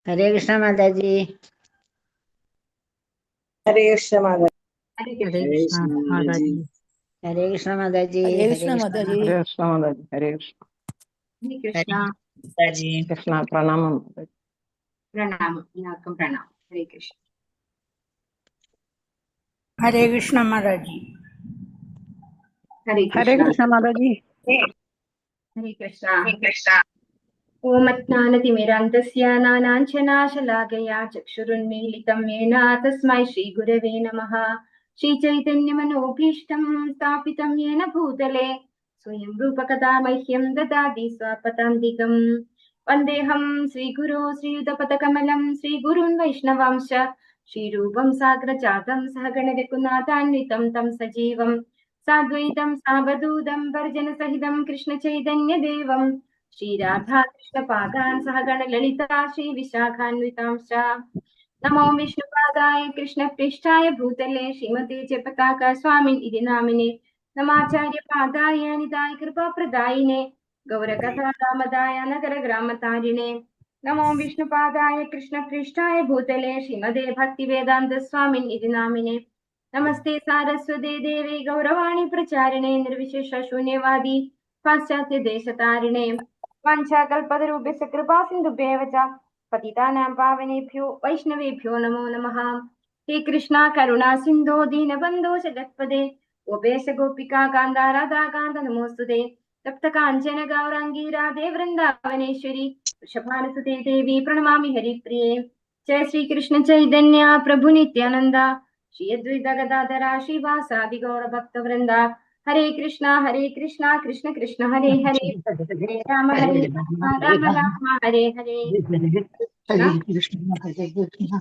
हरे कृष्ण माता जी। हरे कृष्ण माता हरे कृष्ण माता जी। हरे कृष्ण माता जी। हरे कृष्ण माता जी। हरे कृष्ण माता जी। हरे कृष्ण जी कृष्ण प्रणाम माता जी। प्रणाम എല്ലാവർക്കും പ്രണാം. ഹരേ കൃഷ്ണ. हरे कृष्ण माता जी। ഹരേ हरे കൃഷ്ണ. कृष्ण माता जी। ഹരേ കൃഷ്ണ. ഓം അജ്ഞാനതിമിരാന്തസ്യ നാനാഞ്ജനാശലാകയാ ചക്ഷുരുന്മീലിതം യേന തസ്മൈ ശ്രീഗുരവേ നമഃ. ശ്രീചൈതന്യമനോഭീഷ്ടം സ്ഥാപിതം യേന ഭൂതലേ സ്വയം രൂപകഥാ മഹ്യം ദദാതി സ്വപദാന്തികം. വന്ദേഹം ശ്രീഗുരോ ശ്രീയുതപദകമലം ശ്രീഗുരുൻ വൈഷ്ണവാംശ ശ്രീരൂപം സാഗ്രജാതം സഹഗണരഘുനാഥാന്വിതം തം സജീവം സാദ്വൈതം സാവധൂതം പരിജനസഹിതം കൃഷ്ണചൈതന്യദേവം ശ്രീരാധാകൃഷ്ണപാദാൻ സഹഗണ ലളിതാ ശ്രീവിശാഖാന്വിതാംശ. നമോ വിഷ്ണുപാദായ കൃഷ്ണപൃഷ്ഠായ ഭൂതലേ ശ്രീമതേ ജയപതാക സ്വാമിൻ ഇതി നാമിനെ. നമാചാര്യപാദായ നിതായ കൃപാപ്രദായിനെ ഗൗരകഥാദാമദായ നഗരഗ്രാമതാരിണേ. നമോ വിഷ്ണുപാദായ കൃഷ്ണപൃഷ്ഠായ ഭൂതലേ ശ്രീമതേ ഭക്തിവേദാന്ത സ്വാമിൻ ഇതി നാമിനെ. നമസ്തേ സാരസ്വതേ ദേവി ഗൗരവാണി പ്രചാരിണേ നിർവിശേഷ ശൂന്യവാദി പാശ്ചാത്യ ദേശതാരിണേ. വാഞ്ചാകൽപതരൂപസ്യ കൃപാ സിന്ധുഭ്യേവ ച പതിതാനാം പാവനേഭ്യോ വൈഷ്ണവേഭ്യോ നമോ നമഃ. ഹേ കൃഷ്ണ കരുണാ സിന്ധോ ദീനബന്ധോ ജഗത്പദേ ഗോപേശ ഗോപികാ കാന്ത രാധാ കാന്ത നമോസ്തുതേ. തപ്ത കാഞ്ചന ഗൗരാംഗീ രാധേ വൃന്ദാവനേശ്വരി വൃഷഭാനുസുതേ ദേവി പ്രണമാമി ഹരിപ്രിയേ. ജയ ശ്രീകൃഷ്ണ ചൈതന്യ പ്രഭു നിത്യാനന്ദ ശ്രീ അദ്വൈത ഗദാധര ശ്രീവാസാദി ഗൗരഭക്തവൃന്ദ. ഹരേ കൃഷ്ണ കൃഷ്ണ കൃഷ്ണ ഹരേ ഹരേ ഹരേ രാമ രാമ രാമ ഹരേ ഹരേ.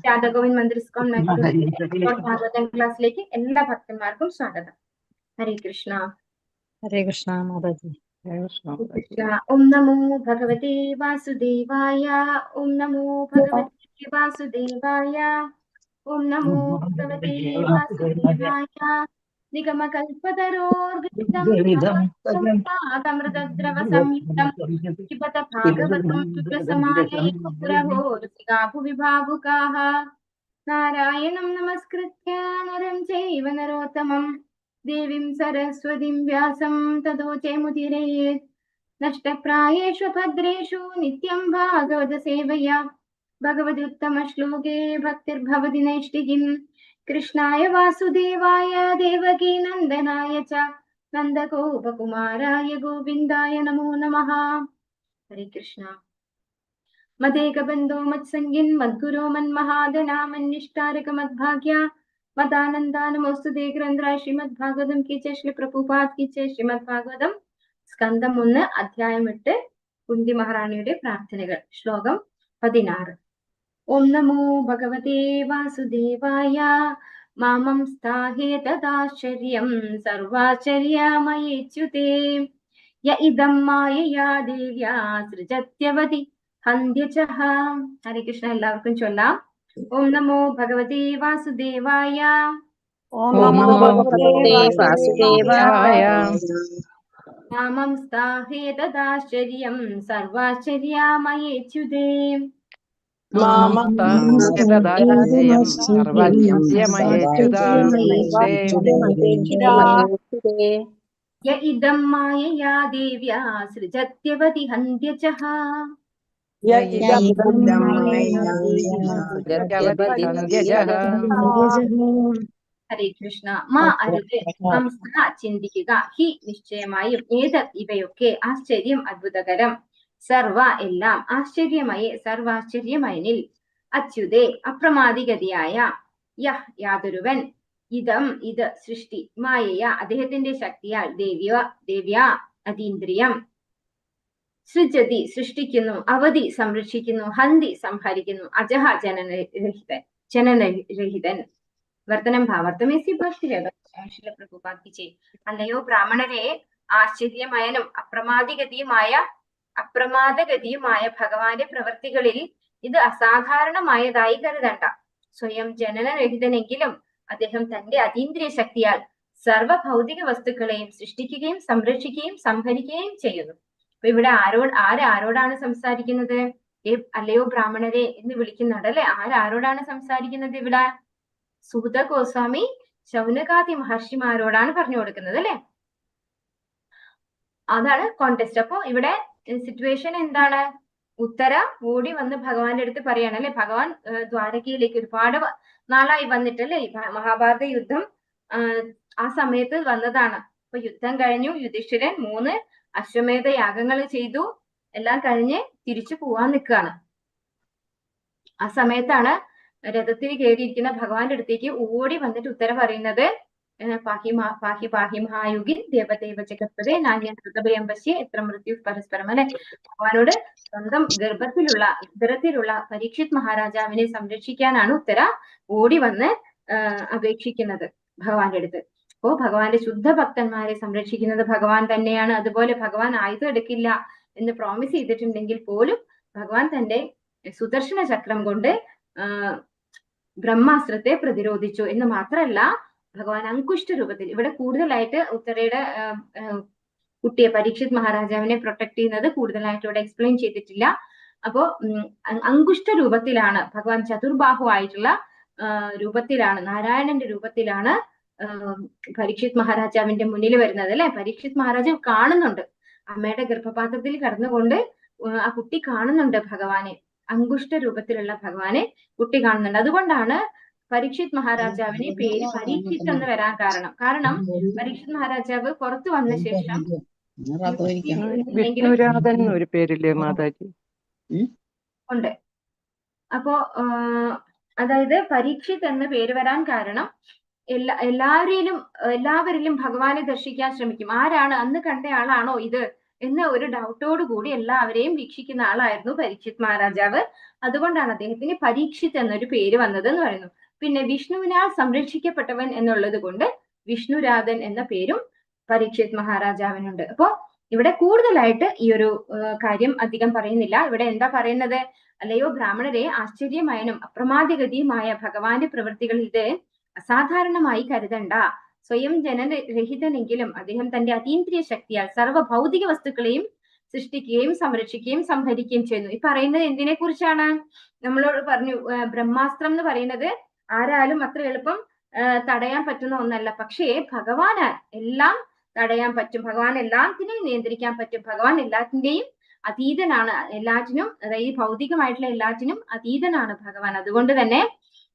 രാധാഗോവിന്ദ് മന്ദിർ ഇസ്കോൺ ഭാഗവതം ക്ലാസ്സിലേക്ക് എല്ലാ ഭക്തന്മാർക്കും സ്വാഗതം. ഹരേ കൃഷ്ണ. हरे कृष्ण माता जी। हरे कृष्ण ഓം നമോ ഭഗവതേ വാസുദേവായ. ഓം നമോ ഭഗവതേ വാസുദേവായ. ഓം നമോ ഭഗവതേ വാസുദേവായ. നിഗമകൽപതരോർഗമൃതദ്രവ സംയുക്തം പിബത ഭാഗവതം രസമാലയമുരഹോ രസികാ ഭുവി ഭാവുകാഃ. നാരായണം നമസ്കൃത്യ നരം ചൈവ നരോത്തമം ദേവീം സരസ്വതീം വ്യാസം തതോ ജയമുദീരയേത്. നഷ്ടപ്രായേഷു ഭദ്രേഷു നിത്യം ഭാഗവത സേവയാ ഭഗവത്യുത്തമ ശ്ലോകേ ഭക്തിർഭവതി നൈഷ്ഠികീം. കൃഷ്ണായ വാസുദേവായ ദേവകീ നന്ദനായ ച നന്ദഗോപകുമാരായ ഗോവിന്ദായ നമോ നമഃ. ഹരേ കൃഷ്ണ. മദേകബന്ധോ മത്സംഗിൻ മദ്ഗുരോ മന്മഹാദനാമന്നിഷ്ഠാരക മദ്ഭാഗ്യ മദാനന്ദാനമോസ്തുതേ. ഗ്രന്ഥരായ ശ്രീമദ് ഭാഗവതം കി ജയ. ശ്രീ പ്രഭുപാദ് കി ജയ. ശ്രീമദ് ഭാഗവതം സ്കന്ധം 1 അധ്യായം 8 കുന്തി മഹാറാണിയുടെ പ്രാർത്ഥനകൾ. ശ്ലോകം 16. ഓം നമോ ഭഗവതേ വാസുദേവായ. മാമം സ്ഥാഹേ തദാശ്ചര്യം സർവാശ്ചര്യമയേച്യുതേ. യ ഇദം മായയാ ദേവ്യാ സൃജത്യവതി ഹന്ത്യചഃ. ഹരേ കൃഷ്ണ. എല്ലാവർക്കും ചൊല്ലാം. ഓം നമോ ഭഗവതേ വാസുദേവായ. ओम नमो भगवते वासुदेवाय। മാമം സ്ഥാഹേ തദാശ്ചര്യം സർവാശ്ചര്യമയേച്യുതേ. യ ഇദം മായയാ ദേവ്യാ സൃജത്യവതി ഹന്ത്യചഃ. ഹരേ കൃഷ്ണ. മാ അരുത്, ഹംസ ചിന്തിക്കുക, ഹി നിശ്ചയമായും, ഏതത് ഇവയൊക്കെ, ആശ്ചര്യം അത്ഭുതകരം, സർവ എല്ലാം, ആശ്ചര്യമയെ സർവാശ്ചര്യമയനിൽ, അച്യുതേ അപ്രമാദിഗതിയായ, യഹ് യാതൊരുവൻ, ഇതം ഇത് സൃഷ്ടി, മായയ അദ്ദേഹത്തിന്റെ ശക്തിയാൽ, ദേവ്യ അതീന്ദ്രിയം, സൃജതി സൃഷ്ടിക്കുന്നു, അവധി സംരക്ഷിക്കുന്നു, ഹന്തി സംഹരിക്കുന്നു, അജഹ ജനനരഹിതൻ. വർത്തനം ഭാവാർത്ഥമേസി ഭക്തിരേഖ പ്രഭുപാദിച്ചേ. അല്ലയോ ബ്രാഹ്മണരെ, ആശ്ചര്യമയനും അപ്രമാദഗതിയുമായ ഭഗവാന്റെ പ്രവൃത്തികളിൽ ഇത് അസാധാരണമായതായി കരുതണ്ട. സ്വയം ജനനരഹിതനെങ്കിലും അദ്ദേഹം തന്റെ അതീന്ദ്രിയ ശക്തിയാൽ സർവ ഭൗതിക വസ്തുക്കളെയും സൃഷ്ടിക്കുകയും സംരക്ഷിക്കുകയും സംഹരിക്കുകയും ചെയ്യുന്നു. അപ്പൊ ഇവിടെ ആരോടാണ് സംസാരിക്കുന്നത്? അല്ലയോ ബ്രാഹ്മണരെ എന്ന് വിളിക്കുന്നുണ്ട് അല്ലെ. ആരോടാണ് സംസാരിക്കുന്നത് ഇവിടെ? സുഹൃത ഗോസ്വാമി ശൗനകാദി മഹർഷിമാരോടാണ് പറഞ്ഞു കൊടുക്കുന്നത് അല്ലെ. അതാണ് കോണ്ടെസ്റ്റ്. അപ്പൊ ഇവിടെ സിറ്റുവേഷൻ എന്താണ്? ഉത്തര ഓടി വന്ന് ഭഗവാന്റെ അടുത്ത് പറയാണ് അല്ലെ. ഭഗവാൻ ദ്വാരകയിലേക്ക് ഒരുപാട് നാളായി വന്നിട്ടല്ലേ. മഹാഭാരത യുദ്ധം ആ സമയത്ത് വന്നതാണ്. അപ്പൊ യുദ്ധം കഴിഞ്ഞു. യുധിഷ്ഠിരൻ 3 അശ്വമേധ യാഗങ്ങൾ ചെയ്തു. എല്ലാം കഴിഞ്ഞ് തിരിച്ചു പോവാൻ നിൽക്കുകയാണ്. ആ സമയത്താണ് രഥത്തിൽ കയറിയിരിക്കുന്ന ഭഗവാന്റെ അടുത്തേക്ക് ഓടി വന്നിട്ട് ഉത്തര പറയുന്നത്, പാഹി പാഹി മഹായുഗിൻ ദേവദേവ ജഗത്പതേ നാണ്യം പശ്യ എത്ര മൃത്യു പരസ്പരം അല്ലെ. ഭഗവാനോട് സ്വന്തം ഗർഭത്തിലുള്ള ഉദരത്തിലുള്ള പരീക്ഷിത് മഹാരാജാവിനെ സംരക്ഷിക്കാനാണ് ഉത്തര ഓടി വന്ന് അപേക്ഷിക്കുന്നത് ഭഗവാന്റെ അടുത്ത്. അപ്പോ ഭഗവാന്റെ ശുദ്ധ ഭക്തന്മാരെ സംരക്ഷിക്കുന്നത് ഭഗവാൻ തന്നെയാണ്. അതുപോലെ ഭഗവാൻ ആയുധം എടുക്കില്ല എന്ന് പ്രോമിസ് ചെയ്തിട്ടുണ്ടെങ്കിൽ പോലും ഭഗവാൻ തന്റെ സുദർശന ചക്രം കൊണ്ട് ബ്രഹ്മാസ്ത്രത്തെ പ്രതിരോധിച്ചു എന്ന് മാത്രമല്ല, ഭഗവാൻ അങ്കുഷ്ട രൂപത്തിൽ, ഇവിടെ കൂടുതലായിട്ട് ഉത്തരയുടെ കുട്ടിയെ പരീക്ഷിത് മഹാരാജാവിനെ പ്രൊട്ടക്ട് ചെയ്യുന്നത് കൂടുതലായിട്ട് ഇവിടെ എക്സ്പ്ലെയിൻ ചെയ്തിട്ടില്ല. അപ്പോ അങ്കുഷ്ട രൂപത്തിലാണ് ഭഗവാൻ, ചതുർബാഹു ആയിട്ടുള്ള രൂപത്തിലാണ്, നാരായണന്റെ രൂപത്തിലാണ് പരീക്ഷിത് മഹാരാജാവിന്റെ മുന്നിൽ വരുന്നത് അല്ലെ. പരീക്ഷിത് മഹാരാജാവ് കാണുന്നുണ്ട്, അമ്മയുടെ ഗർഭപാത്രത്തിൽ കടന്നുകൊണ്ട് ആ കുട്ടി കാണുന്നുണ്ട് ഭഗവാനെ, അങ്കുഷ്ട രൂപത്തിലുള്ള ഭഗവാനെ കുട്ടി കാണുന്നുണ്ട്. അതുകൊണ്ടാണ് പരീക്ഷിത് മഹാരാജാവിന് പേര് പരീക്ഷിത് എന്ന് വരാൻ കാരണം പരീക്ഷിത് മഹാരാജാവ് പുറത്തു വന്ന ശേഷം വിഷ്ണുരാധൻ ഒരു പേരില്ലേ മാതാജി? ഉണ്ട്. അപ്പോ അതായത് പരീക്ഷിത് എന്ന് പേര് വരാൻ കാരണം എല്ലാവരിലും ഭഗവാനെ ദർശിക്കാൻ ശ്രമിക്കും. ആരാണ്, അന്ന് കണ്ട ആളാണോ ഇത് എന്ന ഒരു ഡൗട്ടോട് കൂടി എല്ലാവരെയും വീക്ഷിക്കുന്ന ആളായിരുന്നു പരീക്ഷിത് മഹാരാജാവ്. അതുകൊണ്ടാണ് അദ്ദേഹത്തിന് പരീക്ഷിത് എന്നൊരു പേര് വന്നത് എന്ന് പറയുന്നു. പിന്നെ വിഷ്ണുവിനാൽ സംരക്ഷിക്കപ്പെട്ടവൻ എന്നുള്ളത് കൊണ്ട് വിഷ്ണുരാധൻ എന്ന പേരും പരീക്ഷിത് മഹാരാജാവിനുണ്ട്. അപ്പോ ഇവിടെ കൂടുതലായിട്ട് ഈ ഒരു കാര്യം അധികം പറയുന്നില്ല. ഇവിടെ എന്താ പറയുന്നത്? അല്ലയോ ബ്രാഹ്മണരെ, ആശ്ചര്യമയനും അപ്രമാദഗതിയുമായ ഭഗവാന്റെ പ്രവൃത്തികൾ ഇത് അസാധാരണമായി കരുതണ്ട. സ്വയം ജനരഹിതനെങ്കിലും അദ്ദേഹം തന്റെ അതീന്ദ്രിയ ശക്തിയാൽ സർവ്വ ഭൗതിക വസ്തുക്കളെയും സൃഷ്ടിക്കുകയും സംരക്ഷിക്കുകയും സംഹരിക്കുകയും ചെയ്യുന്നു. ഈ പറയുന്നത് എന്തിനെ കുറിച്ചാണ്? നമ്മളോട് പറഞ്ഞു, ബ്രഹ്മാസ്ത്രം എന്ന് പറയുന്നത് ആരാലും അത്ര എളുപ്പം തടയാൻ പറ്റുന്ന ഒന്നല്ല. പക്ഷേ ഭഗവാന് എല്ലാം തടയാൻ പറ്റും, ഭഗവാൻ എല്ലാത്തിനെയും നിയന്ത്രിക്കാൻ പറ്റും. ഭഗവാൻ എല്ലാത്തിന്റെയും അതീതനാണ്, എല്ലാറ്റിനും, അതായത് ഭൗതികമായിട്ടുള്ള എല്ലാറ്റിനും അതീതനാണ് ഭഗവാൻ. അതുകൊണ്ട് തന്നെ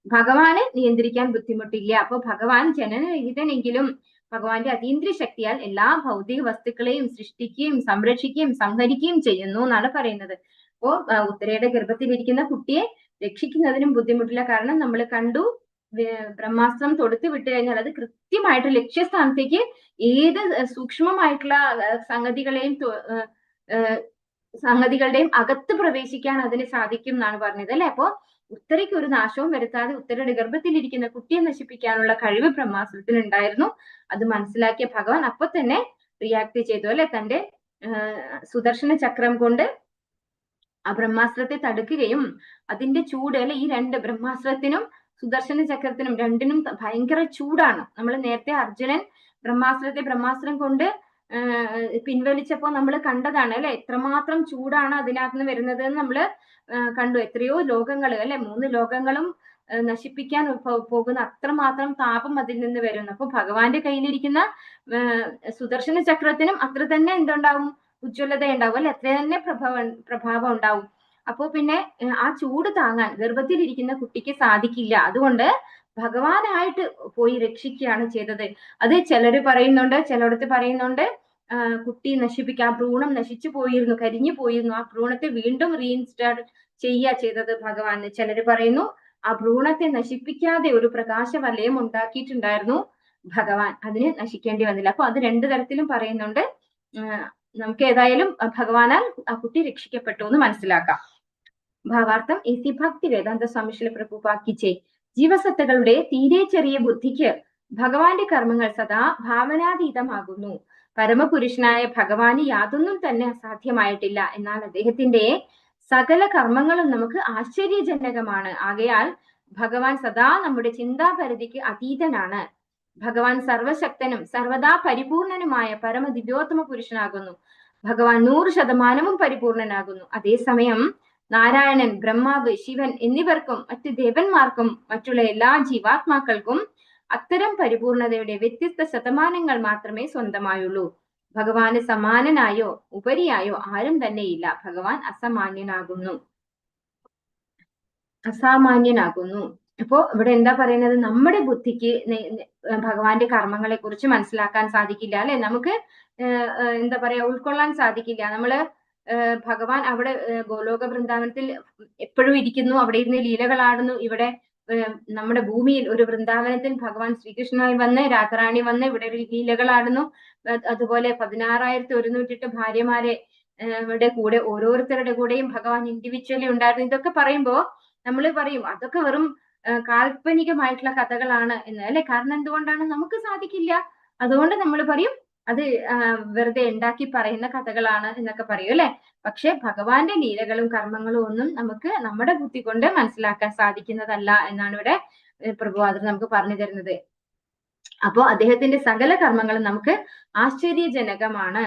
ഭഗവാനെ നിയന്ത്രിക്കാൻ ബുദ്ധിമുട്ടില്ല. അപ്പൊ ഭഗവാൻ ജനനരഹിതനെങ്കിലും ഭഗവാന്റെ അതീന്ദ്രിയ ശക്തിയാൽ എല്ലാ ഭൗതിക വസ്തുക്കളെയും സൃഷ്ടിക്കുകയും സംരക്ഷിക്കുകയും സംഹരിക്കുകയും ചെയ്യുന്നു എന്നാണ് പറയുന്നത്. അപ്പോ ഉത്തരയുടെ ഗർഭത്തിലിരിക്കുന്ന കുട്ടിയെ രക്ഷിക്കുന്നതിനും ബുദ്ധിമുട്ടില്ല. കാരണം നമ്മൾ കണ്ടു, ബ്രഹ്മാസ്ത്രം തൊടുത്തു വിട്ടു കഴിഞ്ഞാൽ അത് കൃത്യമായിട്ട് ലക്ഷ്യസ്ഥാനത്തേക്ക് ഏത് സൂക്ഷ്മമായിട്ടുള്ള സംഗതികളുടെയും അകത്ത് പ്രവേശിക്കാൻ അതിന് സാധിക്കും എന്നാണ് പറഞ്ഞത് അല്ലെ. അപ്പോ ഉത്തരയ്ക്ക് ഒരു നാശവും വരുത്താതെ ഉത്തരയുടെ ഗർഭത്തിലിരിക്കുന്ന കുട്ടിയെ നശിപ്പിക്കാനുള്ള കഴിവ് ബ്രഹ്മാസ്ത്രത്തിന് ഉണ്ടായിരുന്നു. അത് മനസ്സിലാക്കിയ ഭഗവാൻ അപ്പൊ തന്നെ റിയാക്ട് ചെയ്തു അല്ലെ. തന്റെ സുദർശന ചക്രം കൊണ്ട് ആ ബ്രഹ്മാസ്ത്രത്തെ തടുക്കുകയും അതിന്റെ ചൂട് അല്ലെ, ഈ രണ്ട് ബ്രഹ്മാസ്ത്രത്തിനും സുദർശന ചക്രത്തിനും രണ്ടിനും ഭയങ്കര ചൂടാണ്. നമ്മൾ നേരത്തെ അർജുനൻ ബ്രഹ്മാസ്ത്രം കൊണ്ട് പിൻവലിച്ചപ്പോ നമ്മൾ കണ്ടതാണ് അല്ലെ, എത്രമാത്രം ചൂടാണ് അതിനകത്ത് നിന്ന് വരുന്നത് എന്ന് നമ്മള് കണ്ടു. എത്രയോ ലോകങ്ങൾ അല്ലെ, 3 ലോകങ്ങളും നശിപ്പിക്കാൻ പോകുന്ന അത്രമാത്രം താപം അതിൽ നിന്ന് വരുന്നു. അപ്പൊ ഭഗവാന്റെ കയ്യിലിരിക്കുന്ന സുദർശന ചക്രത്തിനും അത്ര തന്നെ എന്തുണ്ടാവും, ഉജ്ജ്വലത ഉണ്ടാവും അല്ലെ, അത്ര തന്നെ പ്രഭാവം ഉണ്ടാവും. അപ്പോ പിന്നെ ആ ചൂട് താങ്ങാൻ ഗർഭത്തിലിരിക്കുന്ന കുട്ടിക്ക് സാധിക്കില്ല. അതുകൊണ്ട് ഭഗവാനായിട്ട് പോയി രക്ഷിക്കുകയാണ് ചെയ്തത്. അത് ചിലര് പറയുന്നുണ്ട്, ചിലയിടത്ത് പറയുന്നുണ്ട് കുട്ടി നശിപ്പിക്കുക, ആ ഭ്രൂണം നശിച്ചു പോയിരുന്നു, കരിഞ്ഞു പോയിരുന്നു, ആ ഭ്രൂണത്തെ വീണ്ടും റീഇൻസ്റ്റാർട്ട് ചെയ്തത് ഭഗവാൻ. ചിലര് പറയുന്നു ആ ഭ്രൂണത്തെ നശിപ്പിക്കാതെ ഒരു പ്രകാശ വലയം ഉണ്ടാക്കിയിട്ടുണ്ടായിരുന്നു ഭഗവാൻ, അതിന് നശിക്കേണ്ടി വന്നില്ല. അപ്പൊ അത് 2 തരത്തിലും പറയുന്നുണ്ട്. നമുക്ക് ഏതായാലും ഭഗവാനാൽ ആ കുട്ടി രക്ഷിക്കപ്പെട്ടു എന്ന് മനസ്സിലാക്കാം. ഭാവാർത്ഥം: ഇതി ഭക്തി വേദാന്ത സ്വാമി ശ്രീല പ്രഭുപാദ് കി ജയ്. ജീവസത്തകളുടെ തീരെ ചെറിയ ബുദ്ധിക്ക് ഭഗവാന്റെ കർമ്മങ്ങൾ സദാ ഭാവനാതീതമാകുന്നു. പരമപുരുഷനായ ഭഗവാന് യാതൊന്നും തന്നെ അസാധ്യമായിട്ടില്ല. എന്നാൽ അദ്ദേഹത്തിന്റെ സകല കർമ്മങ്ങളും നമുക്ക് ആശ്ചര്യജനകമാണ്. ആകയാൽ ഭഗവാൻ സദാ നമ്മുടെ ചിന്താപരിധിക്ക് അതീതനാണ്. ഭഗവാൻ സർവശക്തനും സർവദാ പരിപൂർണനുമായ പരമ ദിവ്യോത്തമ പുരുഷനാകുന്നു. ഭഗവാൻ 100% പരിപൂർണനാകുന്നു. അതേസമയം നാരായണൻ, ബ്രഹ്മാവ്, ശിവൻ എന്നിവർക്കും മറ്റു ദേവന്മാർക്കും മറ്റുള്ള എല്ലാ ജീവാത്മാക്കൾക്കും അത്തരം പരിപൂർണതയുടെ വ്യത്യസ്ത ശതമാനങ്ങൾ മാത്രമേ സ്വന്തമായുള്ളൂ. ഭഗവാന് സമാനനായോ ഉപരിയായോ ആരും തന്നെയില്ല. ഭഗവാൻ അസാമാന്യനാകുന്നു. അപ്പോ ഇവിടെ എന്താ പറയുന്നത്? നമ്മുടെ ബുദ്ധിക്ക് ഭഗവാന്റെ കർമ്മങ്ങളെ കുറിച്ച് മനസ്സിലാക്കാൻ സാധിക്കില്ല, അല്ലെ? നമുക്ക് എന്താ പറയാ, ഉൾക്കൊള്ളാൻ സാധിക്കില്ല. നമ്മള് ഭഗവാൻ അവിടെ ഗോലോക വൃന്ദാവനത്തിൽ എപ്പോഴും ഇരിക്കുന്നു, അവിടെ ഇരുന്ന് ലീലകളാടുന്നു. ഇവിടെ നമ്മുടെ ഭൂമിയിൽ ഒരു വൃന്ദാവനത്തിൽ ഭഗവാൻ ശ്രീകൃഷ്ണനായി വന്ന്, രാധാറാണി വന്ന് ഇവിടെ ലീലകളാടുന്നു. അതുപോലെ 16,108 ഭാര്യമാരെ കൂടെ ഓരോരുത്തരുടെ കൂടെയും ഭഗവാൻ ഇൻഡിവിജ്വലി ഉണ്ടായിരുന്നു. ഇതൊക്കെ പറയുമ്പോ നമ്മൾ പറയും അതൊക്കെ വെറും കാൽപ്പനികമായിട്ടുള്ള കഥകളാണ് എന്ന്, അല്ലെ? കാരണം എന്തുകൊണ്ടാണ്? നമുക്ക് സാധിക്കില്ല. അതുകൊണ്ട് നമ്മൾ പറയും അത് വെറുതെ ഉണ്ടാക്കി പറയുന്ന കഥകളാണ് എന്നൊക്കെ പറയും, അല്ലെ? പക്ഷെ ഭഗവാന്റെ ലീലകളും കർമ്മങ്ങളും ഒന്നും നമുക്ക് നമ്മുടെ ബുദ്ധി കൊണ്ട് മനസ്സിലാക്കാൻ സാധിക്കുന്നതല്ല എന്നാണ് ഇവിടെ പ്രഭുപാദർ നമുക്ക് പറഞ്ഞു തരുന്നത്. അപ്പോ അദ്ദേഹത്തിന്റെ സകല കർമ്മങ്ങളും നമുക്ക് ആശ്ചര്യജനകമാണ്.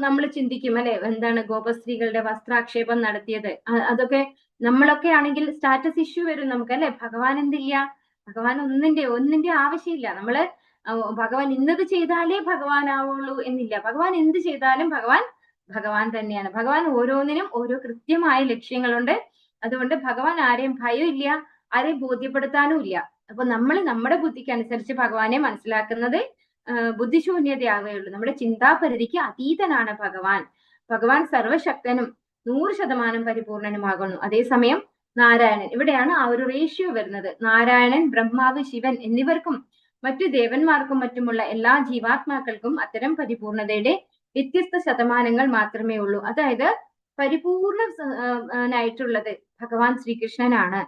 നമ്മൾ ചിന്തിക്കും, അല്ലെ, എന്താണ് ഗോപസ്ത്രീകളുടെ വസ്ത്രാക്ഷേപം നടത്തിയത്? അതൊക്കെ നമ്മളൊക്കെ ആണെങ്കിൽ സ്റ്റാറ്റസ് ഇഷ്യൂ വരും നമുക്ക്, അല്ലെ? ഭഗവാൻ എന്തില്ല, ഭഗവാൻ ഒന്നിന്റെ ആവശ്യമില്ല. നമ്മള് ഭഗവാൻ ഇന്നത് ചെയ്താലേ ഭഗവാൻ ആവുള്ളൂ എന്നില്ല. ഭഗവാൻ എന്ത് ചെയ്താലും ഭഗവാൻ തന്നെയാണ്. ഭഗവാൻ ഓരോന്നിനും ഓരോ കൃത്യമായ ലക്ഷ്യങ്ങളുണ്ട്. അതുകൊണ്ട് ഭഗവാൻ ആരെയും ഭയമില്ല, ആരെയും ബോധ്യപ്പെടുത്താനും ഇല്ല. അപ്പൊ നമ്മൾ നമ്മുടെ ബുദ്ധിക്ക് അനുസരിച്ച് ഭഗവാനെ മനസ്സിലാക്കുന്നത് ബുദ്ധിശൂന്യതയാവുകയുള്ളൂ. നമ്മുടെ ചിന്താപരിധിക്ക് അതീതനാണ് ഭഗവാൻ. ഭഗവാൻ സർവശക്തനും 100% പരിപൂർണനുമാകുന്നു. അതേസമയം നാരായണൻ, ഇവിടെയാണ് ആ ഒരു റേഷ്യോ വരുന്നത്. നാരായണൻ, ബ്രഹ്മാവ്, ശിവൻ എന്നിവർക്കും മറ്റു ദേവന്മാർക്കും മറ്റുമുള്ള എല്ലാ ജീവാത്മാക്കൾക്കും അത്തരം പരിപൂർണതയുടെ വ്യത്യസ്ത ശതമാനങ്ങൾ മാത്രമേ ഉള്ളൂ. അതായത് പരിപൂർണനായിട്ടുള്ളത് ഭഗവാൻ ശ്രീകൃഷ്ണനാണ്.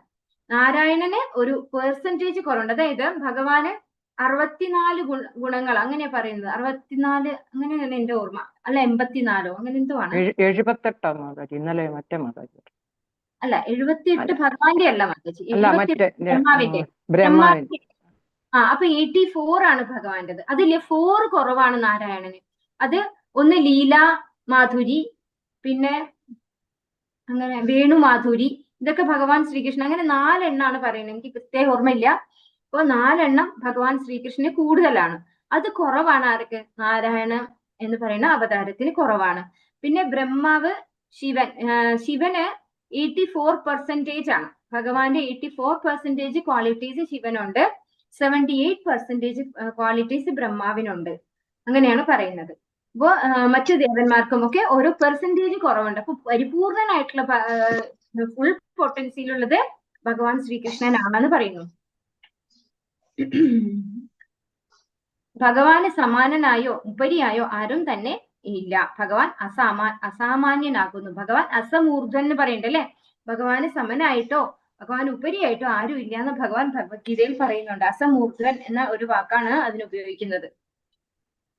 നാരായണന് ഒരു പെർസെന്റേജ് കുറവുണ്ട്. അതായത് ഭഗവാന് 64 ഗുണങ്ങൾ അങ്ങനെ പറയുന്നത്. 64 അങ്ങനെയാണ് എന്റെ ഓർമ്മ, അല്ല 84 അങ്ങനെ എന്തോ ആണ്. 78 മാതാജി, ഇന്നലെ മറ്റേ മാതാജി. അല്ല 78 ഭഗവാന്റെ അല്ല മാതാജി, ബ്രഹ്മാവിന്റെ. അപ്പൊ 84 ആണ് ഭഗവാന്റേത്. അതില് 4 കുറവാണ് നാരായണന്. അത് ഒന്ന് ലീല മാധുരി, പിന്നെ അങ്ങനെ വേണുമാധുരി, ഇതൊക്കെ ഭഗവാൻ ശ്രീകൃഷ്ണൻ. അങ്ങനെ 4 എണ്ണാണ് പറയുന്നത്. എനിക്ക് കൃത്യമായി ഓർമ്മയില്ല. അപ്പൊ 4 എണ്ണം ഭഗവാൻ ശ്രീകൃഷ്ണന് കൂടുതലാണ്. അത് കുറവാണ് ആർക്ക്? നാരായണ എന്ന് പറയുന്ന അവതാരത്തിന് കുറവാണ്. പിന്നെ ബ്രഹ്മാവ്, ശിവന് 84% ആണ്. ഭഗവാന്റെ 84% ക്വാളിറ്റീസ് ശിവനുണ്ട്, 78% ക്വാളിറ്റീസ് ബ്രഹ്മാവിനുണ്ട്. അങ്ങനെയാണ് പറയുന്നത്. അപ്പോ മറ്റു ദേവന്മാർക്കും ഒക്കെ ഓരോ പെർസെന്റേജ് കുറവുണ്ട്. അപ്പൊ പരിപൂർണനായിട്ടുള്ള ഫുൾ പൊട്ടൻസിയിലുള്ളത് ഭഗവാൻ ശ്രീകൃഷ്ണനാണെന്ന് പറയുന്നു. ഭഗവാന് സമാനനായോ ഉപരിയായോ ആരും തന്നെ ഇല്ല. ഭഗവാൻ അസാമാന്യനാകുന്നു. ഭഗവാൻ അസമൂർധൻ എന്ന് പറയണ്ടേ, അല്ലെ? ഭഗവാന് സമനായിട്ടോ ഭഗവാൻ ഉപരിയായിട്ടോ ആരും ഇല്ല എന്ന് ഭഗവാൻ ഭഗവത്ഗീതയിൽ പറയുന്നുണ്ട്. അസമൂർധൻ എന്ന ഒരു വാക്കാണ് അതിന് ഉപയോഗിക്കുന്നത്.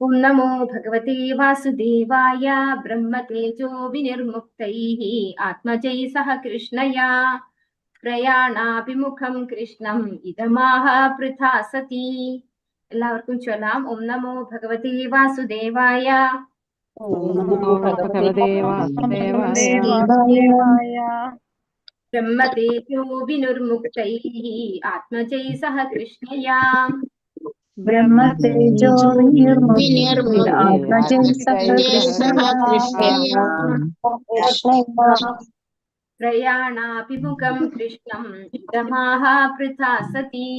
ഓം നമോ ഭഗവതേ വാസുദേവായ. ബ്രഹ്മതേജോ വിനിർമുക്തൈഃ ആത്മജൈ സഹ കൃഷ്ണയാ പ്രയാണാഭിമുഖം കൃഷ്ണം ഇദമാഹ പൃഥാ സതി. എല്ലാവർക്കും ചൊല്ലാം. ഓം നമോ ഭഗവതേ വാസുദേവായ. ബ്രഹ്മതേജോ വിനിർമുക്തൈഃ ആത്മജൈ സഹ കൃഷ്ണയാ ബ്രഹ്മതേജോ പ്രയാണാഭിമുഖം കൃഷ്ണം ഇദമാഹ പൃഥാ സതി.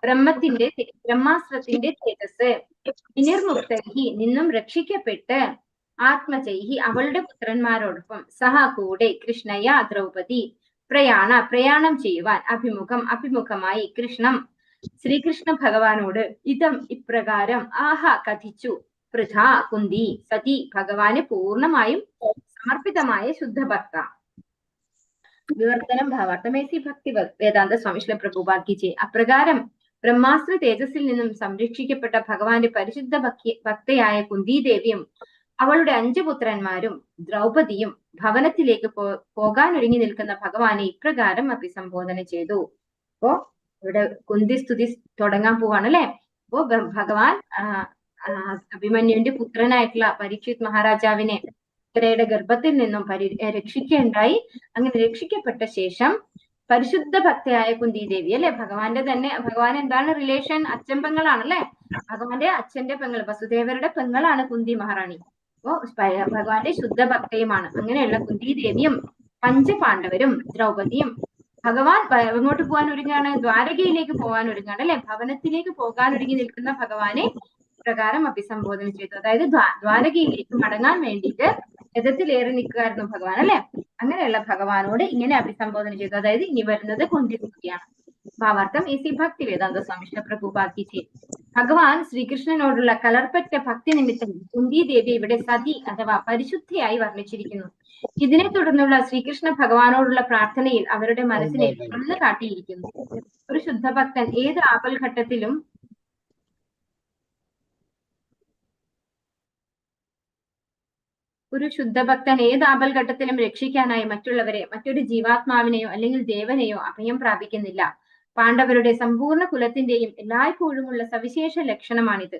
ബ്രഹ്മാസ്ത്രത്തിന്റെ തേജസ് വിനിർമുക്തൈഃ നിന്നും രക്ഷിക്കപ്പെട്ട് ആത്മജൈഃ അവളുടെ പുത്രന്മാരോടൊപ്പം സഹ കൂടെ കൃഷ്ണയ ദ്രൗപദി പ്രയാണം ചെയ്യുവാൻ അഭിമുഖമായി കൃഷ്ണം ശ്രീകൃഷ്ണ ഭഗവാനോട് ഇപ്രകാരം കഥിച്ചു. പൃഥാ കുന്തി സതി ഭഗവാന് പൂർണ്ണമായും സമർപ്പിതമായ ശുദ്ധഭക്ത. വിവർത്തനം ഭാവാർത്ഥമേസി ഭക്തി വേദാന്ത സ്വാമി ശ്രീല പ്രഭുപാദ് കി ജയ്. അപ്രകാരം ബ്രഹ്മാസ്ത്ര തേജസ്സിൽ നിന്നും സംരക്ഷിക്കപ്പെട്ട ഭഗവാന്റെ പരിശുദ്ധ ഭക്തയായ കുന്തിദേവിയും അവളുടെ 5 പുത്രന്മാരും ദ്രൗപദിയും ഭവനത്തിലേക്ക് പോകാൻ ഒരുങ്ങി നിൽക്കുന്ന ഭഗവാനെ ഇപ്രകാരം അഭിസംബോധന ചെയ്തു. അപ്പോ ഇവിടെ കുന്തി സ്തുതി തുടങ്ങാൻ പോവാണ് അല്ലെ. അപ്പോ ഭഗവാൻ അഭിമന്യുവിന്റെ പുത്രനായിട്ടുള്ള പരീക്ഷിത് മഹാരാജാവിനെ ഉത്തരയുടെ ഗർഭത്തിൽ നിന്നും രക്ഷിക്കുകയുണ്ടായി. അങ്ങനെ രക്ഷിക്കപ്പെട്ട ശേഷം പരിശുദ്ധ ഭക്തയായ കുന്തി ദേവി അല്ലെ, ഭഗവാന്റെ തന്നെ, ഭഗവാൻ എന്താണ് റിലേഷൻ, അച്ഛൻ പെങ്ങളാണ് അല്ലെ, ഭഗവാന്റെ അച്ഛന്റെ പെങ്ങൾ വസുദേവരുടെ പെങ്ങളാണ് കുന്തി മഹാറാണി. അപ്പോ ഭഗവാന്റെ ശുദ്ധ ഭക്തയുമാണ്. അങ്ങനെയുള്ള കുന്തി ദേവിയും പഞ്ചപാണ്ഡവരും ദ്രൗപദിയും ഭഗവാൻ എങ്ങോട്ട് പോകാൻ ഒരുങ്ങാണ്? ദ്വാരകയിലേക്ക് പോകാൻ ഒരുങ്ങാണ് അല്ലെ. ഭവനത്തിലേക്ക് പോകാൻ ഒരുങ്ങി നിൽക്കുന്ന ഭഗവാനെ പ്രകാരം അഭിസംബോധന ചെയ്തു. അതായത് ദ്വാരകയിലേക്ക് മടങ്ങാൻ വേണ്ടിയിട്ട് രഥത്തിലേറി നിൽക്കുകയായിരുന്നു ഭഗവാൻ അല്ലെ. അങ്ങനെയുള്ള ഭഗവാനോട് ഇങ്ങനെ അഭിസംബോധന ചെയ്തു. അതായത് ഇനി വരുന്നത് കുന്തി സ്തുതിയാണ്. ഭാവാർത്ഥം ഇസി ഭക്തി വേദാന്ത സ്വാമി പ്രഭുപാദ് ഭഗവാൻ ശ്രീകൃഷ്ണനോടുള്ള കലർപ്പറ്റ ഭക്തി നിമിത്തം കുന്തി ദേവി ഇവിടെ സതി അഥവാ പരിശുദ്ധിയായി വർണ്ണിച്ചിരിക്കുന്നു. ഇതിനെ തുടർന്നുള്ള ശ്രീകൃഷ്ണ ഭഗവാനോടുള്ള പ്രാർത്ഥനയിൽ അവരുടെ മനസ്സിനെ തുറന്നു കാട്ടിയിരിക്കുന്നു. ഒരു ശുദ്ധഭക്തൻ ഏത് ആപൽഘട്ടത്തിലും രക്ഷിക്കാനായി മറ്റുള്ളവരെ, മറ്റൊരു ജീവാത്മാവിനെയോ അല്ലെങ്കിൽ ദേവനെയോ അഭയം പ്രാപിക്കുന്നില്ല. പാണ്ഡവരുടെ സമ്പൂർണ്ണ കുലത്തിന്റെയും എല്ലായ്പ്പോഴുമുള്ള സവിശേഷ ലക്ഷണമാണിത്.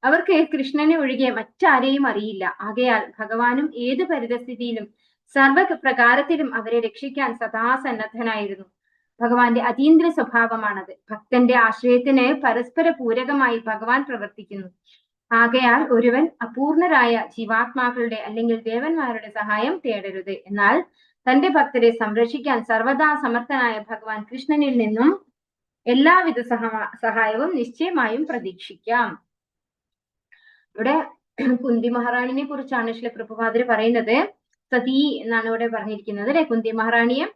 അവർക്ക് കൃഷ്ണനെ ഒഴികെ മറ്റാരെയും അറിയില്ല. ആകയാൽ ഭഗവാനും ഏത് പരിതസ്ഥിതിയിലും സർവപ്രകാരത്തിലും അവരെ രക്ഷിക്കാൻ സദാ സന്നദ്ധനായിരുന്നു. ഭഗവാന്റെ അതീന്ദ്ര സ്വഭാവമാണത്. ഭക്തന്റെ ആശ്രയത്തിന് പരസ്പര പൂരകമായി ഭഗവാൻ പ്രവർത്തിക്കുന്നു. ആകയാൽ ഒരുവൻ അപൂർണരായ ജീവാത്മാക്കളുടെ അല്ലെങ്കിൽ ദേവന്മാരുടെ സഹായം തേടരുത്. എന്നാൽ തന്റെ ഭക്തരെ സംരക്ഷിക്കാൻ സർവദാ സമർത്ഥനായ ഭഗവാൻ കൃഷ്ണനിൽ നിന്നും എല്ലാവിധ സഹായവും നിശ്ചയമായും പ്രതീക്ഷിക്കാം. ഇവിടെ കുന്തി മഹാറാണിനെ കുറിച്ചാണ് ശ്രീ പ്രഭുപാദര് പറയുന്നത്. സതി എന്നാണ് ഇവിടെ പറഞ്ഞിരിക്കുന്നത് അല്ലെ. കുന്തി മഹാറാണിയെ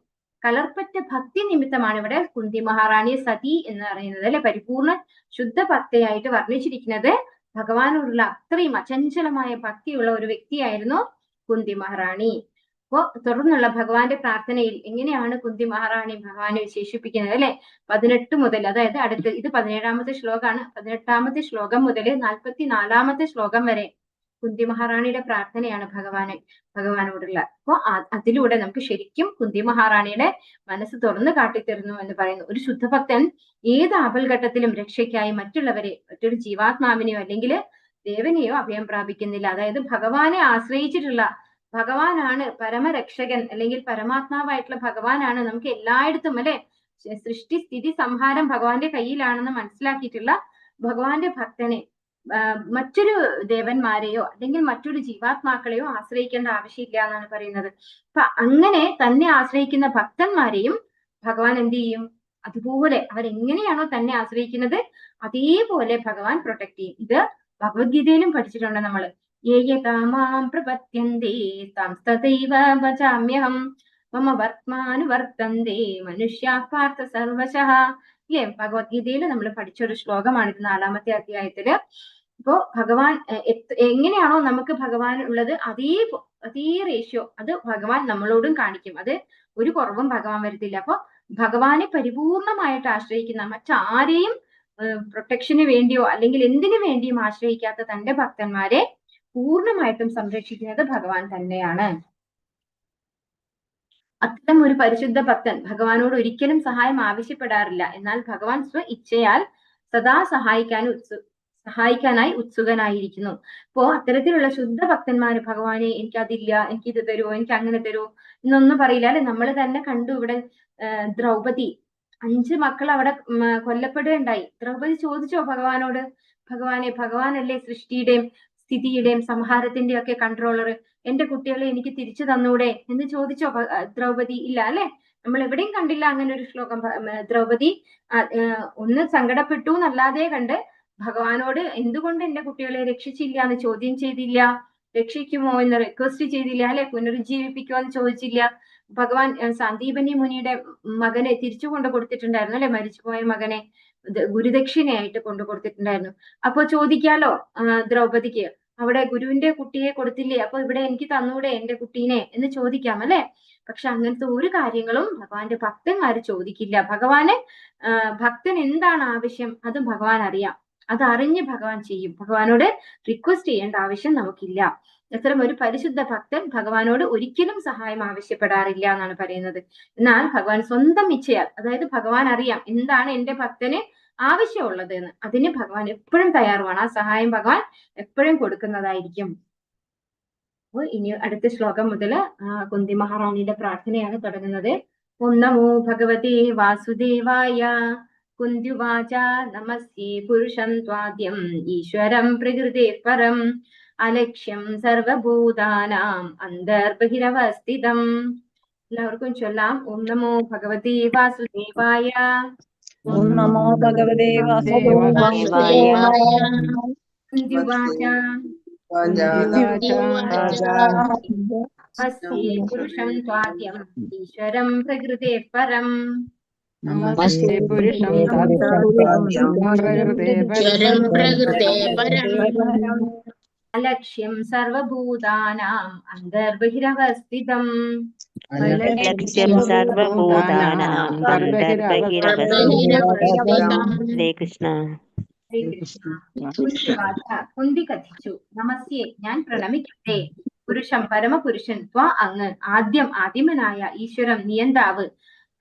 കലർപ്പറ്റ ഭക്തി നിമിത്തമാണ് ഇവിടെ കുന്തി മഹാറാണിയെ സതി എന്ന് പറയുന്നത് അല്ലെ. പരിപൂർണ ശുദ്ധ ഭക്തയായിട്ട് വർണ്ണിച്ചിരിക്കുന്നത് ഭഗവാനോടുള്ള അത്രയും അചഞ്ചലമായ ഭക്തിയുള്ള ഒരു വ്യക്തിയായിരുന്നു കുന്തി മഹാറാണി. അപ്പോ തുടർന്നുള്ള ഭഗവാന്റെ പ്രാർത്ഥനയിൽ എങ്ങനെയാണ് കുന്തി മഹാറാണി ഭഗവാനെ വിശേഷിപ്പിക്കുന്നത് അല്ലെ. 18 മുതൽ, അതായത് അടുത്ത് ഇത് 17ാമത്തെ ശ്ലോകമാണ്. 18ാമത്തെ ശ്ലോകം മുതൽ 44ാമത്തെ ശ്ലോകം വരെ കുന്തി മഹാറാണിയുടെ പ്രാർത്ഥനയാണ് ഭഗവാനോടുള്ള. അപ്പോ അതിലൂടെ നമുക്ക് ശരിക്കും കുന്തി മഹാറാണിയുടെ മനസ്സ് തുറന്നു കാട്ടിത്തരുന്നു എന്ന് പറയുന്നു. ഒരു ശുദ്ധഭക്തൻ ഏത് ആപൽഘട്ടത്തിലും രക്ഷയ്ക്കായി മറ്റുള്ളവരെ, മറ്റൊരു ജീവാത്മാവിനെയോ അല്ലെങ്കിൽ ദേവനെയോ അഭയം പ്രാപിക്കുന്നില്ല. അതായത് ഭഗവാനെ ആശ്രയിച്ചിട്ടുള്ള, ഭഗവാനാണ് പരമരക്ഷകൻ അല്ലെങ്കിൽ പരമാത്മാവായിട്ടുള്ള ഭഗവാനാണ് നമുക്ക് എല്ലായിടത്തും അല്ലെ. സൃഷ്ടി സ്ഥിതി സംഹാരം ഭഗവാന്റെ കയ്യിലാണെന്ന് മനസ്സിലാക്കിയിട്ടുള്ള ഭഗവാന്റെ ഭക്തനെ മറ്റൊരു ദേവന്മാരെയോ അല്ലെങ്കിൽ മറ്റൊരു ജീവാത്മാക്കളെയോ ആശ്രയിക്കേണ്ട ആവശ്യമില്ല എന്നാണ് പറയുന്നത്. അപ്പൊ അങ്ങനെ തന്നെ ആശ്രയിക്കുന്ന ഭക്തന്മാരെയും ഭഗവാൻ എന്ത് ചെയ്യും? അതുപോലെ അവരെങ്ങനെയാണോ തന്നെ ആശ്രയിക്കുന്നത് അതേപോലെ ഭഗവാൻ പ്രൊട്ടക്ട് ചെയ്യും. ഇത് ഭഗവത്ഗീതയിലും പഠിച്ചിട്ടുണ്ട് നമ്മള്. യേയതാമാം പ്രപദ്യന്തേ തംസ്തദൈവ ഭജാമ്യഹം മമ വർത്തമാനുവർത്തന്തേ മനുഷ്യാഃ പാർത്ഥ സർവശഃ. ഇല്ലേ, ഭഗവത്ഗീതയിൽ നമ്മൾ പഠിച്ച ഒരു ശ്ലോകമാണിത് 4ാമത്തെ അധ്യായത്തില്. അപ്പോ ഭഗവാൻ എങ്ങനെയാണോ നമുക്ക് ഭഗവാൻ ഉള്ളത് അതേ റേഷ്യോ അത് ഭഗവാൻ നമ്മളോടും കാണിക്കും. അത് ഒരു കുറവും ഭഗവാൻ വരുത്തില്ല. അപ്പൊ ഭഗവാനെ പരിപൂർണമായിട്ട് ആശ്രയിക്കുന്ന, മറ്റാരെയും പ്രൊട്ടക്ഷന് വേണ്ടിയോ അല്ലെങ്കിൽ എന്തിനു വേണ്ടിയും ആശ്രയിക്കാത്ത തന്റെ ഭക്തന്മാരെ പൂർണ്ണമായിട്ടും സംരക്ഷിക്കുന്നത് ഭഗവാൻ തന്നെയാണ്. അത്തരം ഒരു പരിശുദ്ധ ഭക്തൻ ഭഗവാനോട് ഒരിക്കലും സഹായം ആവശ്യപ്പെടാറില്ല. എന്നാൽ ഭഗവാൻ സ്വ ഇച്ഛയാൽ സദാ സഹായിക്കാനായി ഉത്സുകനായിരിക്കുന്നു. അപ്പോ അത്തരത്തിലുള്ള ശുദ്ധ ഭക്തന്മാര് ഭഗവാനെ എനിക്കതില്ല, എനിക്കിത് തരുമോ, എനിക്ക് അങ്ങനെ തരുമോ എന്നൊന്നും പറയില്ല അല്ലെ. നമ്മൾ തന്നെ കണ്ടു ഇവിടെ ദ്രൗപദി 5 മക്കൾ അവിടെ കൊല്ലപ്പെടുകയുണ്ടായി. ദ്രൗപദി ചോദിച്ചോ ഭഗവാനോട്, ഭഗവാനെ, ഭഗവാനല്ലേ സൃഷ്ടിയുടെയും സ്ഥിതിയുടെയും സംഹാരത്തിന്റെയും ഒക്കെ കൺട്രോളർ, എന്റെ കുട്ടികളെ എനിക്ക് തിരിച്ചു തന്നൂടെ എന്ന് ചോദിച്ചോ ദ്രൗപദി? ഇല്ല അല്ലെ. നമ്മൾ എവിടെയും കണ്ടില്ല അങ്ങനെ ഒരു ശ്ലോകം. ദ്രൗപദി ഒന്ന് സങ്കടപ്പെട്ടു എന്നല്ലാതെ കണ്ട് ഭഗവാനോട് എന്തുകൊണ്ട് എന്റെ കുട്ടികളെ രക്ഷിച്ചില്ല എന്ന് ചോദ്യം ചെയ്തില്ല, രക്ഷിക്കുമോ എന്ന് റിക്വസ്റ്റ് ചെയ്തില്ല അല്ലെ, പുനരുജ്ജീവിപ്പിക്കുമോ എന്ന് ചോദിച്ചില്ല. ഭഗവാൻ സാന്ദീപനി മുനിയുടെ മകനെ തിരിച്ചു കൊണ്ടു കൊടുത്തിട്ടുണ്ടായിരുന്നു അല്ലെ, മരിച്ചുപോയ മകനെ ഗുരുദക്ഷിണയായിട്ട് കൊണ്ടു കൊടുത്തിട്ടുണ്ടായിരുന്നു. അപ്പൊ ചോദിക്കാലോ ദ്രൗപദിക്ക്, അവിടെ ഗുരുവിന്റെ കുട്ടിയെ കൊടുത്തില്ലേ, അപ്പൊ ഇവിടെ എനിക്ക് തന്നൂടെ എന്റെ കുട്ടീനെ എന്ന് ചോദിക്കാം അല്ലെ. പക്ഷെ അങ്ങനത്തെ ഒരു കാര്യങ്ങളും ഭഗവാന്റെ ഭക്തന്മാര് ചോദിക്കില്ല. ഭക്തൻ എന്താണ് ആവശ്യം അത് ഭഗവാൻ അറിയാം. അത് അറിഞ്ഞ് ഭഗവാൻ ചെയ്യും. ഭഗവാനോട് റിക്വസ്റ്റ് ചെയ്യേണ്ട ആവശ്യം നമുക്കില്ല. അത്തരം ഒരു പരിശുദ്ധ ഭക്തൻ ഭഗവാനോട് ഒരിക്കലും സഹായം ആവശ്യപ്പെടാറില്ല എന്നാണ് പറയുന്നത്. എന്നാൽ ഭഗവാൻ സ്വന്തം ഇച്ഛയാൽ, അതായത് ഭഗവാൻ അറിയാം എന്താണ് എന്റെ ഭക്തന് ആവശ്യമുള്ളത് എന്ന്, അതിന് ഭഗവാൻ എപ്പോഴും തയ്യാറുമാണ്. ആ സഹായം ഭഗവാൻ എപ്പോഴും കൊടുക്കുന്നതായിരിക്കും. അപ്പോൾ ഇനി അടുത്ത ശ്ലോകം മുതല് കുന്തി മഹാറാണിയുടെ പ്രാർത്ഥനയാണ് തുടങ്ങുന്നത്. ഓം നമോ ഭഗവതേ വാസുദേവായ. കുന്ത്യുവാച നമസ്യേ പുരുഷം ത്വാദ്യം ഈശ്വരം പ്രകൃതേ പരം അലക്ഷ്യം സർവഭൂതാനാം അന്തർബഹിരവസ്ഥിതം. എല്ലാവർക്കും ചൊല്ലാം. ഓം നമോ ഭഗവതേ വാസുദേവായ. ഓം നമോ ഭഗവതേ വാസുദേവായ. കുന്ത്യുവാച നമസ്യേ പുരുഷം ത്വാദ്യം ഈശ്വരം പ്രകൃതേ പരം നമസ്തേ പുരുഷം അലക്ഷ്യം സർവഭൂതാനാം അന്തർബഹിരവസ്ഥിതം. ലക്ഷ്യം സർവഭൂതാനാം ഹരേ കൃഷ്ണ. കുന്തി കഥിച്ചു. നമസ്യേ, ഞാൻ പ്രണമിക്കട്ടെ. പുരുഷം, പരമപുരുഷൻ, ത്വ അങ്ങ്, ആദ്യം ആദിമനായ ഈശ്വരം നിയന്താവ്,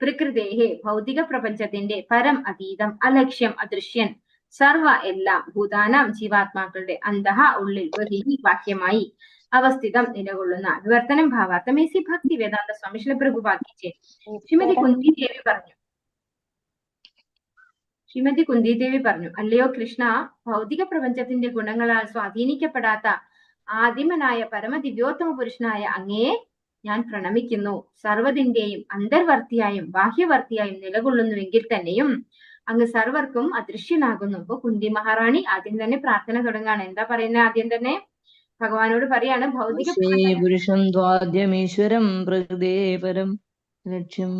പ്രകൃതേഹേ ഭൗതിക പ്രപഞ്ചത്തിന്റെ, പരം അതീതം, അലക്ഷ്യം അദൃശ്യൻ, സർവ എല്ലാം, ഭൂതാനാം ജീവാത്മാക്കളുടെ, അന്തഹ ഉള്ളിൽ, ബഹിഹി ബാഹ്യമായി, അവസ്ഥിതം നിലകൊള്ളുന്ന. വിവർത്തനം ഭാവാർത്ഥം. എസി ഭക്തി വേദാന്ത സ്വാമി ശ്രീല പ്രഭുപാദിച്ചേ. ശ്രീമതി കുന്തി ദേവി പറഞ്ഞു, അല്ലയോ കൃഷ്ണ, ഭൗതിക പ്രപഞ്ചത്തിന്റെ ഗുണങ്ങളാൽ സ്വാധീനിക്കപ്പെടാത്ത ആദിമനായ പരമദിവ്യോത്തമ പുരുഷനായ അങ്ങയെ ഞാൻ പ്രണമിക്കുന്നു. സർവ്വതിന്റെയും അന്തർവർത്തിയായും ബാഹ്യവർത്തിയായും നിലകൊള്ളുന്നുവെങ്കിൽ തന്നെയും അങ്ങ് സർവർക്കും അദൃശ്യനാകുന്നു. അപ്പൊ കുന്തി മഹാറാണി ആദ്യം തന്നെ പ്രാർത്ഥന തുടങ്ങാണ്. എന്താ പറയുന്നത്? ആദ്യം തന്നെ ഭഗവാനോട് പറയാണ്, ഭൗതിക പുരുഷം ദ്വാദ്യമീശ്വരം പ്രകൃതേ പരം ലക്ഷ്യം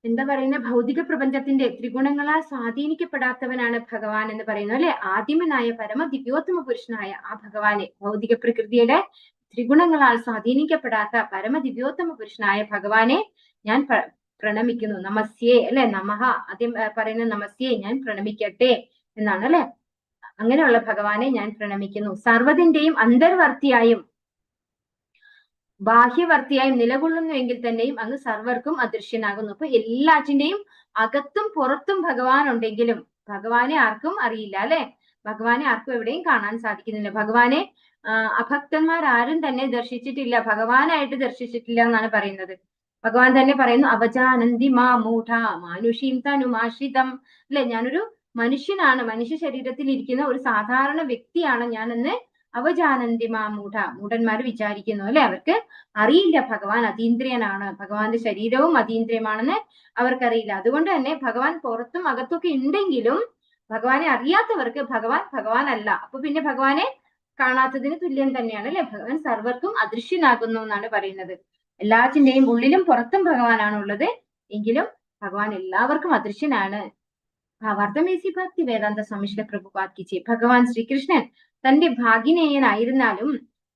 എന്താ പറയുന്ന, ഭൗതിക പ്രപഞ്ചത്തിന്റെ ത്രിഗുണങ്ങളാൽ സ്വാധീനിക്കപ്പെടാത്തവനാണ് ഭഗവാൻ എന്ന് പറയുന്നു അല്ലെ. ആദിമനായ പരമ ദിവ്യോത്തമ പുരുഷനായ ആ ഭഗവാനെ, ഭൗതിക പ്രകൃതിയുടെ ത്രിഗുണങ്ങളാൽ സ്വാധീനിക്കപ്പെടാത്ത പരമ ദിവ്യോത്തമ പുരുഷനായ ഭഗവാനെ ഞാൻ പ്രണമിക്കുന്നു. നമസ്യേ അല്ലെ, നമഃ ആദ്യം പറയുന്ന നമസ്യേ, ഞാൻ പ്രണമിക്കട്ടെ എന്നാണ് അല്ലെ. അങ്ങനെയുള്ള ഭഗവാനെ ഞാൻ പ്രണമിക്കുന്നു. സർവ്വതിന്റെയും അന്തർവർത്തിയായും ബാഹ്യവർത്തിയായും നിലകൊള്ളുന്നുവെങ്കിൽ തന്നെയും അങ്ങ് സർവർക്കും അദൃശ്യനാകുന്നു. അപ്പൊ എല്ലാറ്റിന്റെയും അകത്തും പുറത്തും ഭഗവാൻ ഉണ്ടെങ്കിലും ഭഗവാനെ ആർക്കും അറിയില്ല അല്ലെ. ഭഗവാനെ ആർക്കും എവിടെയും കാണാൻ സാധിക്കുന്നില്ല. ഭഗവാനെ അഭക്തന്മാരാരും തന്നെ ദർശിച്ചിട്ടില്ല, ഭഗവാനായിട്ട് ദർശിച്ചിട്ടില്ല എന്നാണ് പറയുന്നത്. ഭഗവാൻ തന്നെ പറയുന്നു, അവജാനന്തി മാ മൂഢ മാനുഷീം തനുമാശ്രിതം അല്ലെ. ഞാനൊരു മനുഷ്യനാണ്, മനുഷ്യ ശരീരത്തിൽ ഇരിക്കുന്ന ഒരു സാധാരണ വ്യക്തിയാണ് ഞാനെന്ന് അവജാനന്തി മാ മൂഢ, മൂഢന്മാർ വിചാരിക്കുന്നു അല്ലെ. അവർക്ക് അറിയില്ല ഭഗവാൻ അതീന്ദ്രിയനാണ്, ഭഗവാന്റെ ശരീരവും അതീന്ദ്രിയമാണെന്ന് അവർക്കറിയില്ല. അതുകൊണ്ട് തന്നെ ഭഗവാൻ പുറത്തും അകത്തൊക്കെ ഉണ്ടെങ്കിലും ഭഗവാനെ അറിയാത്തവർക്ക് ഭഗവാൻ അല്ല. അപ്പൊ പിന്നെ ഭഗവാനെ കാണാത്തതിന് തുല്യം തന്നെയാണ് അല്ലെ. ഭഗവാൻ സർവർക്കും അദൃശ്യനാകുന്നു എന്നാണ് പറയുന്നത്. എല്ലാറ്റിന്റെയും ഉള്ളിലും പുറത്തും ഭഗവാനാണ് ഉള്ളത്, എങ്കിലും ഭഗവാൻ എല്ലാവർക്കും അദൃശ്യനാണ്. ഭാവാർത്ഥമേസി ഭക്തി വേദാന്ത സ്വാമി ശ്രീല പ്രഭുപാദിച്ചേ. ഭഗവാൻ ശ്രീകൃഷ്ണൻ തന്റെ ഭാഗിനേയനായിരുന്നാലും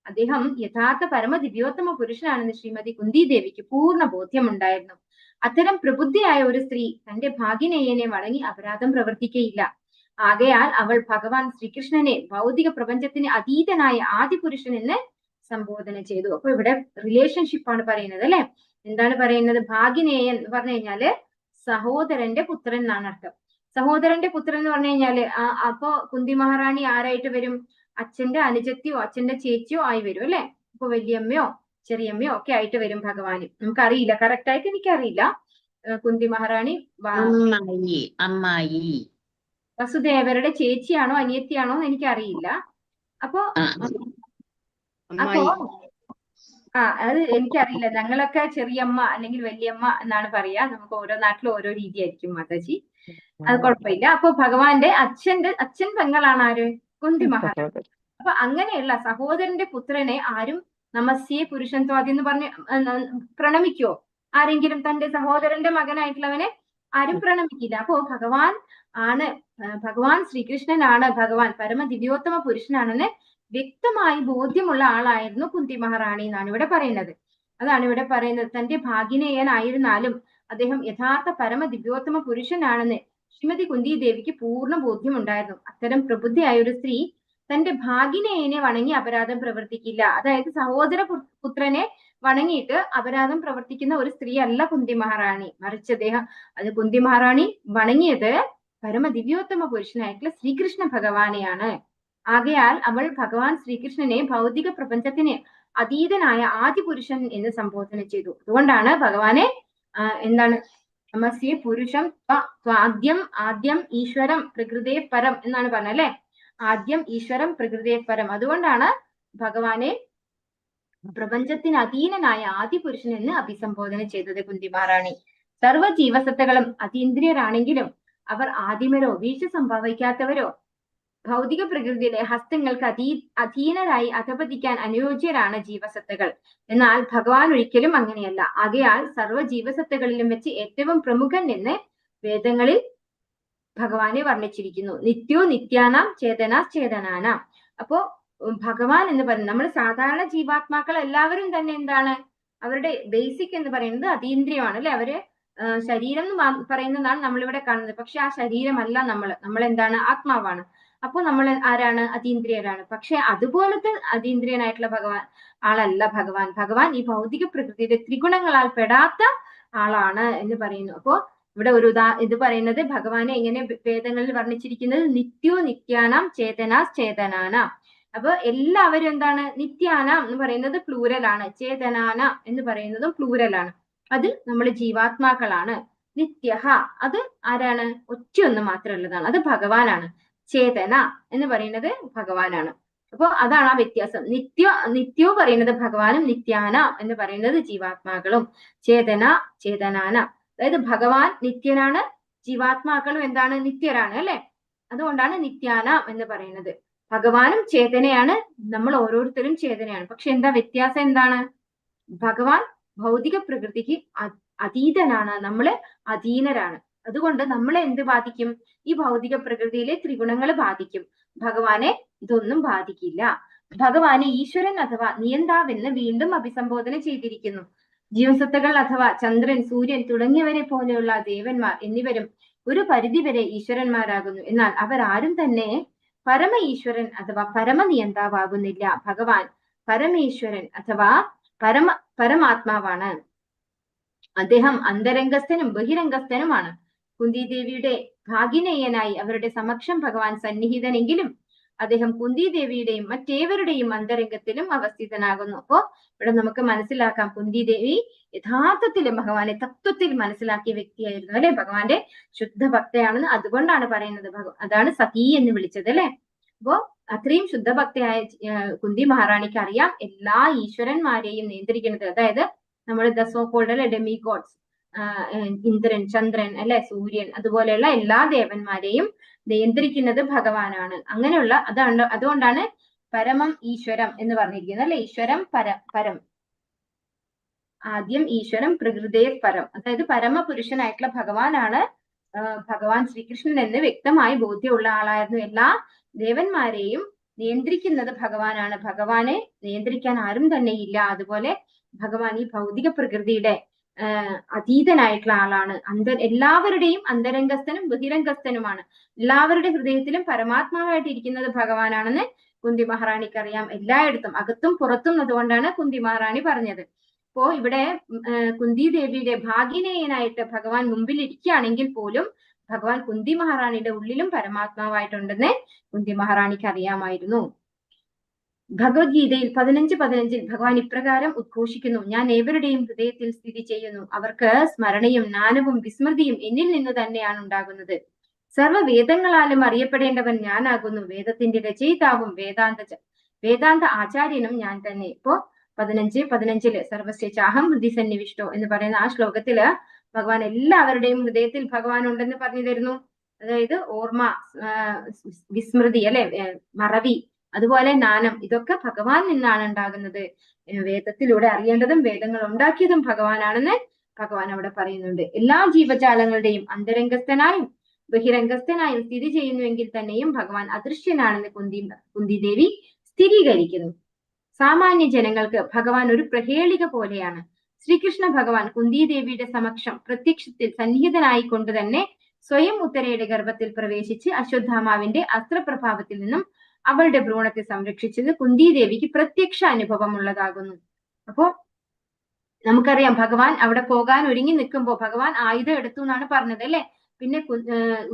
അദ്ദേഹം യഥാർത്ഥ പരമ ദിവ്യോത്തമ പുരുഷനാണെന്ന് ശ്രീമതി കുന്തി ദേവിക്ക് പൂർണ്ണ ബോധ്യമുണ്ടായിരുന്നു. അത്തരം പ്രബുദ്ധിയായ ഒരു സ്ത്രീ തന്റെ ഭാഗിനേയനെ വഴങ്ങി അപരാധം പ്രവർത്തിക്കയില്ല. ആകയാൽ അവൾ ഭഗവാൻ ശ്രീകൃഷ്ണനെ ഭൗതിക പ്രപഞ്ചത്തിന് അതീതനായ ആദിപുരുഷൻ എന്ന് സംബോധന ചെയ്തു. അപ്പൊ ഇവിടെ റിലേഷൻഷിപ്പ് ആണ് പറയുന്നത് അല്ലെ. എന്താണ് പറയുന്നത്? ഭാഗിനേയൻ എന്ന് പറഞ്ഞു കഴിഞ്ഞാല് സഹോദരന്റെ പുത്രൻ എന്നാണ് അർത്ഥം. സഹോദരന്റെ പുത്രൻ എന്ന് പറഞ്ഞു കഴിഞ്ഞാല് അപ്പോ കുന്തി മഹാറാണി ആരായിട്ട് വരും? അച്ഛന്റെ അനുജത്തിയോ അച്ഛന്റെ ചേച്ചിയോ ആയി വരും അല്ലെ. ഇപ്പൊ വലിയമ്മയോ ചെറിയമ്മയോ ഒക്കെ ആയിട്ട് വരും ഭഗവാന്. നമുക്കറിയില്ല, കറക്റ്റ് ആയിട്ട് എനിക്കറിയില്ല. കുന്തി മഹാറാണി അമ്മായി വസുദേവരുടെ ചേച്ചിയാണോ അനിയത്തിയാണോ എന്ന് എനിക്കറിയില്ല. അപ്പോ അത് എനിക്കറിയില്ല. ഞങ്ങളൊക്കെ ചെറിയമ്മ അല്ലെങ്കിൽ വലിയമ്മ എന്നാണ് പറയാ. നമുക്ക് ഓരോ നാട്ടിലും ഓരോ രീതിയായിരിക്കും മാതാജി, അത് കുഴപ്പമില്ല. അപ്പൊ ഭഗവാന്റെ അച്ഛൻ പെങ്ങളാണ് ആര്? കുന്തി മഹാറാണി. അപ്പൊ അങ്ങനെയുള്ള സഹോദരന്റെ പുത്രനെ ആരും നമസ്യേ പുരുഷൻ ത്വാദി എന്ന് പറഞ്ഞ് പ്രണമിക്കോ? ആരെങ്കിലും തന്റെ സഹോദരന്റെ മകനായിട്ടുള്ളവനെ ആരും പ്രണമിക്കില്ല. അപ്പോ ഭഗവാൻ ശ്രീകൃഷ്ണനാണ് ഭഗവാൻ പരമ ദിവ്യോത്തമ പുരുഷനാണെന്ന് വ്യക്തമായി ബോധ്യമുള്ള ആളായിരുന്നു കുന്തി മഹാറാണി എന്നാണ് ഇവിടെ പറയുന്നത്. അതാണ് ഇവിടെ പറയുന്നത്. തന്റെ ഭാഗിനേയനായിരുന്നാലും അദ്ദേഹം യഥാർത്ഥ പരമ ദിവ്യോത്തമ പുരുഷനാണെന്ന് ശ്രീമതി കുന്തി ദേവിക്ക് പൂർണ്ണ ബോധ്യമുണ്ടായിരുന്നു. അത്തരം പ്രബുദ്ധയായ ഒരു സ്ത്രീ തന്റെ ഭാഗിനേയനെ വണങ്ങി അപരാധം പ്രവർത്തിക്കില്ല. അതായത് സഹോദര പുത്രനെ വണങ്ങിയിട്ട് അപരാധം പ്രവർത്തിക്കുന്ന ഒരു സ്ത്രീ അല്ല കുന്തി മഹാറാണി. മറിച്ച് കുന്തി മഹാറാണി വണങ്ങിയത് പരമദിവ്യോത്തമ പുരുഷനായിട്ടുള്ള ശ്രീകൃഷ്ണ ഭഗവാനെയാണ്. ആകയാൽ അവൾ ഭഗവാൻ ശ്രീകൃഷ്ണനെ ഭൗതിക പ്രപഞ്ചത്തിന് അതീതനായ ആദി പുരുഷൻ എന്ന് സംബോധന ചെയ്തു. അതുകൊണ്ടാണ് ഭഗവാനെ എന്താണ് നമസ്യേ പുരുഷം ആദ്യം ഈശ്വരം പ്രകൃതേ പരം എന്നാണ് പറഞ്ഞത് അല്ലെ. ആദ്യം ഈശ്വരം പ്രകൃതേ പരം. അതുകൊണ്ടാണ് ഭഗവാനെ പ്രപഞ്ചത്തിന് അധീനനായ ആദി പുരുഷൻ എന്ന് അഭിസംബോധന ചെയ്തത് കുന്തി മഹാറാണി. സർവ്വ ജീവസത്തകളും അതീന്ദ്രിയരാണെങ്കിലും അവർ ആദിമരോ വീഴ്ച സംഭവിക്കാത്തവരോ ഭൗതിക പ്രകൃതിയിലെ ഹസ്തങ്ങൾക്ക് അധീനരായി അധപതിക്കാൻ അനുയോജ്യരാണ് ജീവസത്തകൾ. എന്നാൽ ഭഗവാൻ ഒരിക്കലും അങ്ങനെയല്ല. ആകയാൽ സർവ്വ ജീവസത്തകളിലും വെച്ച് ഏറ്റവും പ്രമുഖൻ എന്ന് വേദങ്ങളിൽ ഭഗവാനെ വർണ്ണിച്ചിരിക്കുന്നു. നിത്യോ നിത്യാനാം ചേതനാം. അപ്പോ ഭഗവാൻ എന്ന് പറയുന്നത് നമ്മൾ സാധാരണ ജീവാത്മാക്കൾ എല്ലാവരും തന്നെ എന്താണ്, അവരുടെ ബേസിക് എന്ന് പറയുന്നത് അതീന്ദ്രിയമാണ് അല്ലെ. അവര് ശരീരം എന്ന് പറയുന്നതാണ് നമ്മളിവിടെ കാണുന്നത്. പക്ഷെ ആ ശരീരമല്ല നമ്മൾ എന്താണ്, ആത്മാവാണ്. അപ്പൊ നമ്മൾ ആരാണ്, അതീന്ദ്രിയരാണ്. പക്ഷെ അതുപോലത്തെ അതീന്ദ്രിയനായിട്ടുള്ള ആളല്ല ഭഗവാൻ. ഭഗവാൻ ഈ ഭൗതിക പ്രകൃതിയുടെ ത്രിഗുണങ്ങളാൽ പെടാത്ത ആളാണ് എന്ന് പറയുന്നു. അപ്പോ ഇവിടെ ഒരു ഇത് പറയുന്നത് ഭഗവാനെ എങ്ങനെ വേദങ്ങളിൽ വർണ്ണിച്ചിരിക്കുന്നത്, നിത്യോ നിത്യാനാം ചേതനാനാം. അപ്പൊ എല്ലാവരും എന്താണ്, നിത്യാനാം എന്ന് പറയുന്നത് പ്ലൂരലാണ്, ചേതനാന എന്ന് പറയുന്നതും പ്ലൂരലാണ്. അത് നമ്മൾ ജീവാത്മാക്കളാണ്. നിത്യഹ അത് ആരാണ്, ഒറ്റയൊന്ന് മാത്രമുള്ളതാണ്, അത് ഭഗവാനാണ്. ചേതന എന്ന് പറയുന്നത് ഭഗവാനാണ്. അപ്പൊ അതാണ് ആ വ്യത്യാസം. നിത്യോ പറയുന്നത് ഭഗവാനും നിത്യാന എന്ന് പറയുന്നത് ജീവാത്മാക്കളും. ചേതനാന അതായത് ഭഗവാൻ നിത്യനാണ്, ജീവാത്മാക്കളും എന്താണ്, നിത്യരാണ് അല്ലെ. അതുകൊണ്ടാണ് നിത്യാന എന്ന് പറയുന്നത്. ഭഗവാനും ചേതനയാണ്, നമ്മൾ ഓരോരുത്തരും ചേതനയാണ്. പക്ഷെ എന്താ വ്യത്യാസം, എന്താണ്, ഭഗവാൻ ഭൗതിക പ്രകൃതിക്ക് അതീതനാണ്, നമ്മള് അധീനരാണ്. അതുകൊണ്ട് നമ്മളെ എന്ത് ബാധിക്കും, ഈ ഭൗതിക പ്രകൃതിയിലെ ത്രിഗുണങ്ങൾ ബാധിക്കും. ഭഗവാനെ ഇതൊന്നും ബാധിക്കില്ല. ഭഗവാനെ ഈശ്വരൻ അഥവാ നിയന്താവെന്ന് വീണ്ടും അഭിസംബോധന ചെയ്തിരിക്കുന്നു. ജീവസത്തകൾ അഥവാ ചന്ദ്രൻ, സൂര്യൻ തുടങ്ങിയവരെ പോലെയുള്ള ദേവന്മാർ എന്നിവരും ഒരു പരിധിവരെ ഈശ്വരന്മാരാകുന്നു. എന്നാൽ അവരാരും തന്നെ പരമ ഈശ്വരൻ അഥവാ പരമനിയന്താവാകുന്നില്ല. ഭഗവാൻ പരമേശ്വരൻ അഥവാ പരമാത്മാവാണ്. അദ്ദേഹം അന്തരംഗസ്ഥനും ബഹിരംഗസ്ഥനുമാണ്. കുന്തിദേവിയുടെ ഭാഗിനേയനായി അവരുടെ സമക്ഷം ഭഗവാൻ സന്നിഹിതനെങ്കിലും അദ്ദേഹം കുന്തിദേവിയുടെയും മറ്റേവരുടെയും അന്തരംഗത്തിലും അവസ്ഥിതനാകുന്നു. അപ്പോ ഇവിടെ നമുക്ക് മനസ്സിലാക്കാം, കുന്തിദേവി യഥാർത്ഥത്തിലും ഭഗവാനെ തത്വത്തിൽ മനസ്സിലാക്കിയ വ്യക്തിയായിരുന്നു അല്ലെ. ഭഗവാന്റെ ശുദ്ധ ഭക്തയാണെന്ന് അതുകൊണ്ടാണ് പറയുന്നത്. അതാണ് സഖി എന്ന് വിളിച്ചത് അല്ലെ. അപ്പോ അത്രയും ശുദ്ധഭക്തയായ കുന്തി മഹാറാണിക്ക് അറിയാം എല്ലാ ഈശ്വരന്മാരെയും നിയന്ത്രിക്കുന്നത്. അതായത് നമ്മൾ ദ സോ കോൾഡ് അല്ലെ ഡെമി ഗോഡ്സ്, ഇന്ദ്രൻ, ചന്ദ്രൻ അല്ലെ, സൂര്യൻ, അതുപോലെയുള്ള എല്ലാ ദേവന്മാരെയും നിയന്ത്രിക്കുന്നത് ഭഗവാനാണ്. അങ്ങനെയുള്ള അതുകൊണ്ടാണ് പരമം ഈശ്വരം എന്ന് പറഞ്ഞിരിക്കുന്നത് അല്ലെ. ഈശ്വരം പരം ആദ്യം ഈശ്വരം പ്രകൃതേ പരം. അതായത് പരമപുരുഷനായിട്ടുള്ള ഭഗവാനാണ് ഭഗവാൻ ശ്രീകൃഷ്ണൻ എന്ന് വ്യക്തമായി ബോധ്യമുള്ള ആളായിരുന്നു. എല്ലാ ദേവന്മാരെയും നിയന്ത്രിക്കുന്നത് ഭഗവാനാണ്. ഭഗവാനെ നിയന്ത്രിക്കാൻ ആരും തന്നെ ഇല്ല. അതുപോലെ ഭഗവാൻ ഈ ഭൗതിക പ്രകൃതിയുടെ അതീതനായിട്ടുള്ള ആളാണ്. എല്ലാവരുടെയും അന്തരംഗസ്ഥനും ബഹിരംഗസ്ഥനുമാണ്. എല്ലാവരുടെ ഹൃദയത്തിലും പരമാത്മാവായിട്ട് ഇരിക്കുന്നത് ഭഗവാനാണെന്ന് കുന്തി മഹാറാണിക്ക് അറിയാം. എല്ലായിടത്തും അകത്തും പുറത്തും. അതുകൊണ്ടാണ് കുന്തി മഹാറാണി പറഞ്ഞത്. അപ്പോ ഇവിടെ കുന്തി ദേവിയുടെ ഭാഗിനേയനായിട്ട് ഭഗവാൻ മുമ്പിൽ ഇരിക്കുകയാണെങ്കിൽ പോലും ഭഗവാൻ കുന്തി മഹാറാണിയുടെ ഉള്ളിലും പരമാത്മാവായിട്ടുണ്ടെന്ന് കുന്തി മഹാറാണിക്ക് അറിയാമായിരുന്നു. ഭഗവത്ഗീതയിൽ 15:15 ഭഗവാൻ ഇപ്രകാരം ഉദ്ഘോഷിക്കുന്നു: ഞാൻ ഏവരുടെയും ഹൃദയത്തിൽ സ്ഥിതി ചെയ്യുന്നു. അവർക്ക് സ്മരണയും ജ്ഞാനവും വിസ്മൃതിയും എന്നിൽ നിന്ന് തന്നെയാണ് ഉണ്ടാകുന്നത്. സർവ്വവേദങ്ങളാലും അറിയപ്പെടേണ്ടവൻ ഞാനാകുന്നു. വേദത്തിന്റെ രചയിതാവും വേദാന്ത ആചാര്യനും ഞാൻ തന്നെ. ഇപ്പോ 15:15 സർവസ്യ ചാഹം ഹൃദി സന്നിവിഷ്ടോ എന്ന് പറയുന്ന ആ ശ്ലോകത്തില് ഭഗവാൻ എല്ലാവരുടെയും ഹൃദയത്തിൽ ഭഗവാൻ ഉണ്ടെന്ന് പറഞ്ഞു തരുന്നു. അതായത് ഓർമ്മ, വിസ്മൃതി അല്ലെ, മറവി, അതുപോലെ ജ്ഞാനം, ഇതൊക്കെ ഭഗവാൻ നിന്നാണ് ഉണ്ടാകുന്നത്. വേദത്തിലൂടെ അറിയേണ്ടതും വേദങ്ങൾ ഉണ്ടാക്കിയതും ഭഗവാനാണെന്ന് ഭഗവാൻ അവിടെ പറയുന്നുണ്ട്. എല്ലാ ജീവജാലങ്ങളുടെയും അന്തരംഗസ്ഥനായും ബഹിരംഗസ്ഥനായും സ്ഥിതി ചെയ്യുന്നുവെങ്കിൽ തന്നെയും ഭഗവാൻ അദൃശ്യനാണെന്ന് കുന്തിദേവി സ്ഥിരീകരിക്കുന്നു. സാമാന്യ ജനങ്ങൾക്ക് ഭഗവാൻ ഒരു പ്രഹേളിക പോലെയാണ്. ശ്രീകൃഷ്ണ ഭഗവാൻ കുന്തിദേവിയുടെ സമക്ഷം പ്രത്യക്ഷത്തിൽ സന്നിഹിതനായിക്കൊണ്ട് തന്നെ സ്വയം ഉത്തരയുടെ ഗർഭത്തിൽ പ്രവേശിച്ച് അശ്വത്ഥാമാവിന്റെ അസ്ത്രപ്രഭാവത്തിൽ നിന്നും അവളുടെ ഭ്രൂണത്തെ സംരക്ഷിച്ചത് കുന്തിദേവിക്ക് പ്രത്യക്ഷ അനുഭവമുള്ളതാകുന്നു. അപ്പോ നമുക്കറിയാം ഭഗവാൻ അവിടെ പോകാൻ ഒരുങ്ങി നിൽക്കുമ്പോ ഭഗവാൻ ആയുധം എടുത്തു എന്നാണ് പറഞ്ഞത് അല്ലെ. പിന്നെ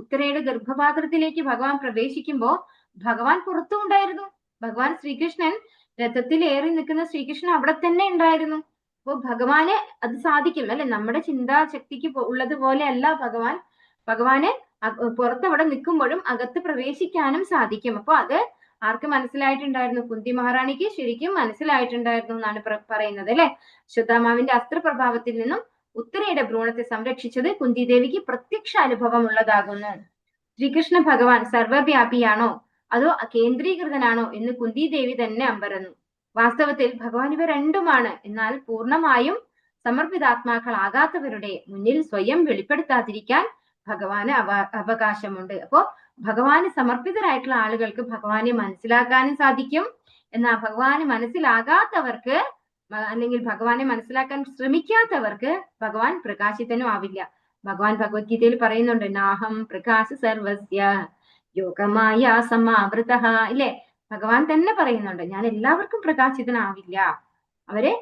ഉത്തരയുടെ ഗർഭപാത്രത്തിലേക്ക് ഭഗവാൻ പ്രവേശിക്കുമ്പോ ഭഗവാൻ പുറത്തും ഉണ്ടായിരുന്നു. ഭഗവാൻ ശ്രീകൃഷ്ണൻ രഥത്തിൽ ഏറി നിൽക്കുന്ന ശ്രീകൃഷ്ണൻ അവിടെ തന്നെ ഉണ്ടായിരുന്നു. അപ്പൊ ഭഗവാന് അത് സാധിക്കും അല്ലെ. നമ്മുടെ ചിന്താശക്തിക്ക് ഉള്ളതുപോലെ അല്ല ഭഗവാന് പുറത്തവിടെ നിൽക്കുമ്പോഴും അകത്ത് പ്രവേശിക്കാനും സാധിക്കും. അപ്പൊ അത് ആർക്ക് മനസ്സിലായിട്ടുണ്ടായിരുന്നു? കുന്തി മഹാറാണിക്ക് ശരിക്കും മനസ്സിലായിട്ടുണ്ടായിരുന്നു എന്നാണ് പറയുന്നത് അല്ലെ. അശ്വത്ഥാമാവിന്റെ അസ്ത്രപ്രഭാവത്തിൽ നിന്നും ഉത്തരയുടെ ഭ്രൂണത്തെ സംരക്ഷിച്ചത് കുന്തിദേവിക്ക് പ്രത്യക്ഷ അനുഭവം ഉള്ളതാകുന്നു. ശ്രീകൃഷ്ണ ഭഗവാൻ സർവവ്യാപിയാണോ അതോ കേന്ദ്രീകൃതനാണോ എന്ന് കുന്തിദേവി തന്നെ അമ്പരന്നു. വാസ്തവത്തിൽ ഭഗവാൻ ഇവ രണ്ടുമാണ്. എന്നാൽ പൂർണ്ണമായും സമർപ്പിതാത്മാക്കളാകാത്തവരുടെ മുന്നിൽ സ്വയം വെളിപ്പെടുത്താതിരിക്കാൻ ഭഗവാന് അവകാശമുണ്ട്. അപ്പോ ഭഗവാന് സമർപ്പിതരായിട്ടുള്ള ആളുകൾക്ക് ഭഗവാനെ മനസ്സിലാക്കാനും സാധിക്കും. എന്നാൽ ഭഗവാന് മനസ്സിലാകാത്തവർക്ക് അല്ലെങ്കിൽ ഭഗവാനെ മനസ്സിലാക്കാൻ ശ്രമിക്കാത്തവർക്ക് ഭഗവാൻ പ്രകാശിതനും ആവില്ല. ഭഗവാൻ ഭഗവത്ഗീതയിൽ പറയുന്നുണ്ട്, നാഹം പ്രകാശ സർവസ്യ യോഗമായ സമാവൃത ഇല്ലേ. ഭഗവാൻ തന്നെ പറയുന്നുണ്ട്, ഞാൻ എല്ലാവർക്കും പ്രകാശിതനാവില്ല, അവരെ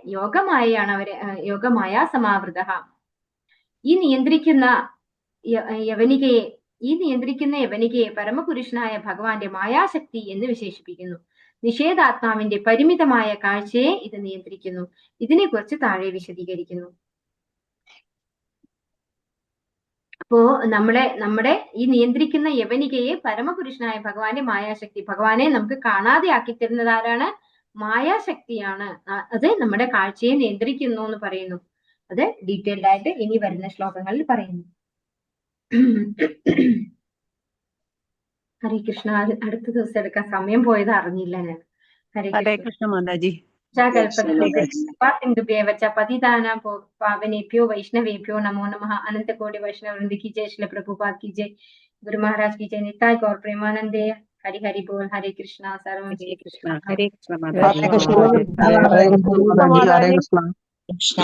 യോഗമായ സമാവൃത. ഈ നിയന്ത്രിക്കുന്ന യവനികയെ പരമപുരുഷനായ ഭഗവാന്റെ മായാശക്തി എന്ന് വിശേഷിപ്പിക്കുന്നു. നിഷേധാത്മാവിന്റെ പരിമിതമായ കാഴ്ചയെ ഇത് നിയന്ത്രിക്കുന്നു. ഇതിനെ കുറിച്ച് താഴെ വിശദീകരിക്കുന്നു. അപ്പോ നമ്മുടെ ഈ നിയന്ത്രിക്കുന്ന യവനികയെ പരമപുരുഷനായ ഭഗവാന്റെ മായാശക്തി, ഭഗവാനെ നമുക്ക് കാണാതെ ആക്കി തരുന്നത് ആരാണ്? മായാശക്തിയാണ്. അത് നമ്മുടെ കാഴ്ചയെ നിയന്ത്രിക്കുന്നു എന്ന് പറയുന്നു. അത് ഡീറ്റെയിൽഡ് ആയിട്ട് ഇനി വരുന്ന ശ്ലോകങ്ങളിൽ പറയുന്നു. ഹരേ കൃഷ്ണ. അടുത്ത ദിവസം എടുക്കാൻ സമയം പോയത് അറിഞ്ഞില്ല ഞാൻ. ഹരേ കൃഷ്ണ മാതാജി. പതിതാനാം പാവനേഭ്യോ വൈഷ്ണവേഭ്യോ നമോ നമഃ. അനന്തകോടി വൈഷ്ണവൃന്ദ की जय, श्रील प्रभुपाद की जय, गुरु महाराज की जय, निताय गौर प्रेमानंदे। हरि हरि बोल। हरे कृष्णा। सर्वं श्री कृष्ण। ഹരേ കൃഷ്ണ ഹരേ മാതാജി. കൃഷ്ണ.